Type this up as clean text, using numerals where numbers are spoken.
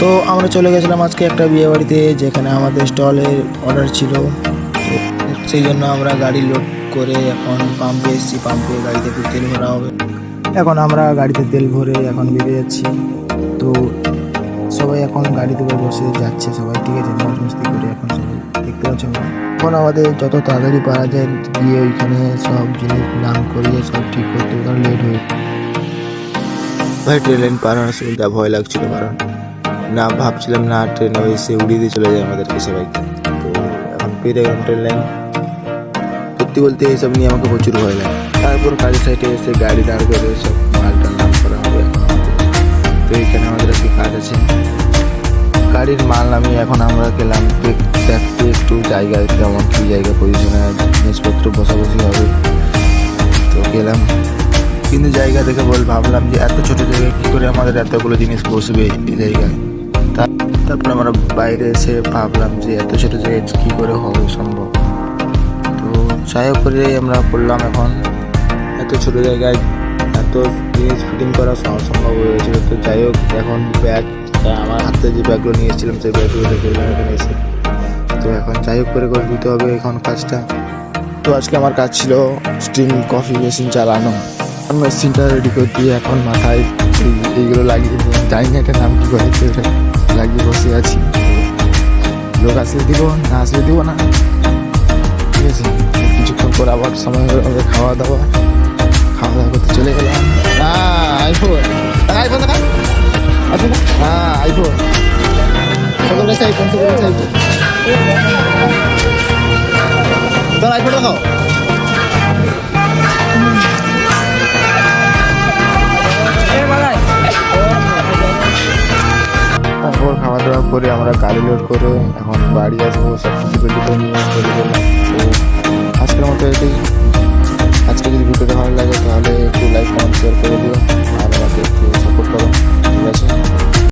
তো আমরা চলে গেছিলাম আজকে একটা বিয়ে বাড়িতে, যেখানে আমাদের স্টলের অর্ডার ছিল। তো সেই জন্য আমরা গাড়ি লোড করে এখন পাম্পে এসেছি। পাম্পে গাড়িতে তেল ভরা হবে। এখন আমরা গাড়িতে তেল ভরে এখন বেরিয়ে যাচ্ছি। তো সবাই এখন গাড়িতে বসে যাচ্ছে সবাই, ঠিক আছে, মজ মস্তি করে। এখন সবাই দেখতে পাচ্ছি আমরা। এখন আমাদের যত তাড়াতাড়ি পারা যায় গিয়ে ওইখানে সব জিনিস নাম করিয়ে সব ঠিক করতে, কারণ লেট হয়ে ভাই। ট্রেন লাইন পার হওয়ার সুবিধা ভয় লাগছিল, কারণ না ভাবছিলাম না ট্রেন এসে উড়িয়ে দিয়ে চলে যায় আমাদেরকে সবাইকে। তো এখন পেরে গেলাম ট্রেন লাইন। সত্যি বলতে এইসব নিয়ে আমাকে প্রচুর ভয় লাগে। তারপর কাজের সাইডে এসে গাড়ি দাঁড় করে সব মালটা নাম করা হবে এখন আমাদের। তো এইখানে আমাদের আজকে কাজ আছে। গাড়ির মাল নামিয়ে এখন আমরা গেলাম দেখতে একটু জায়গায়, কেমন কী জায়গা পজিশনে জিনিসপত্র বসাবসি হবে। তো গেলাম, কিন্তু জায়গা দেখে ভাবলাম যে এত ছোট জায়গায় কী করে আমাদের এতগুলো জিনিস বসবে এই জায়গায়। তারপর আমরা বাইরে এসে ভাবলাম যে এত ছোট জায়গায় কী করে হবে সম্ভব। তো যাই হোক করে আমরা করলাম। এখন এত ছোট জায়গায় এত জিনিস ফিটিং করা অসম্ভব হয়ে গেছিলো। তো যাই হোক, এখন ব্যাগ, আমার হাতে যে ব্যাগগুলো নিয়ে এসেছিলাম সেই ব্যাগগুলো রেখে দিলাম এখানে এসে। তো এখন যাই হোক করে দিতে হবে এখন কাজটা। তো আজকে আমার কাজ ছিল স্টিম কফি মেশিন চালানো। মেশিনটা রেডি করে দিয়ে এখন মাথায় এইগুলো লাগিয়ে নিয়ে, জানি না এটার নাম কী করেছে, ওটা লাগিয়ে বসে আছি। লোক আসলে দিব না আসলে দিব না, ঠিক আছে। কিছুক্ষণ পর আবার সময় হয়ে আমাদের খাওয়া দাওয়া করতে চলে গেলাম। আইফোন আইফোন দেখা আছে না? আইফোন সকল কাছে আইফোন, সকল কাছে আইফোন। তোর আইফোন দেখাও। তারপর খাওয়া দাওয়া করে আমরা গাড়ি লোড করে এখন বাড়ি আসবো। সব কিছু রেডি করে নিয়ে চলে গেলাম। তো আজকের মতো এটাই।